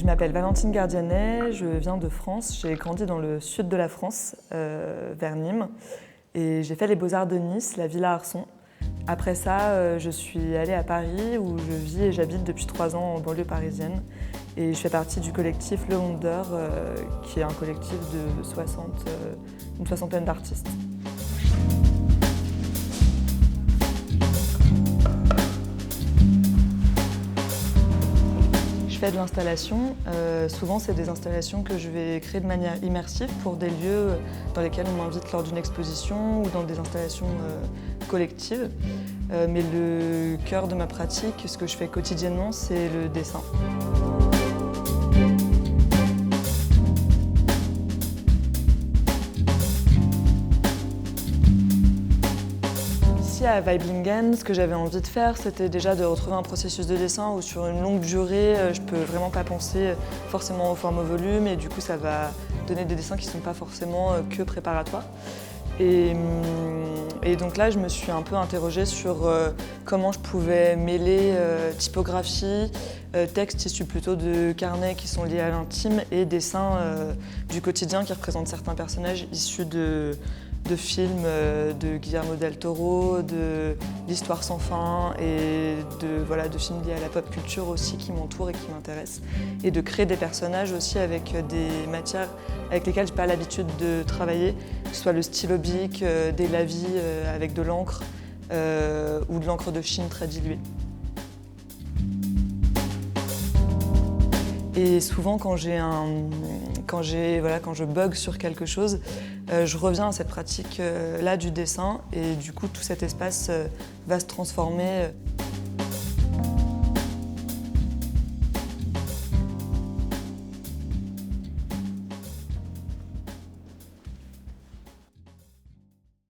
Je m'appelle Valentine Gardianet, je viens de France. J'ai grandi dans le sud de la France, vers Nîmes. Et j'ai fait les Beaux-Arts de Nice, la Villa Arson. Après ça, je suis allée à Paris où je vis et j'habite depuis 3 ans en banlieue parisienne. Et je fais partie du collectif Le Wonder, qui est un collectif de une soixantaine d'artistes. Je fais de l'installation. Souvent, c'est des installations que je vais créer de manière immersive pour des lieux dans lesquels on m'invite lors d'une exposition ou dans des installations collectives. Mais le cœur de ma pratique, ce que je fais quotidiennement, c'est le dessin. Ici à Weiblingen, ce que j'avais envie de faire, c'était déjà de retrouver un processus de dessin où sur une longue durée, je peux vraiment pas penser forcément aux formes au volume et du coup ça va donner des dessins qui ne sont pas forcément que préparatoires. Et donc là, je me suis un peu interrogée sur comment je pouvais mêler typographie, textes issus plutôt de carnets qui sont liés à l'intime et dessins du quotidien qui représentent certains personnages issus de films de Guillermo del Toro, de l'Histoire sans fin et de films liés à la pop culture aussi qui m'entourent et qui m'intéressent. Et de créer des personnages aussi avec des matières avec lesquelles je n'ai pas l'habitude de travailler, que ce soit le stylo bic, des lavis avec de l'encre ou de l'encre de Chine très diluée. Et souvent, quand je bug sur quelque chose, je reviens à cette pratique-là du dessin et du coup, tout cet espace va se transformer.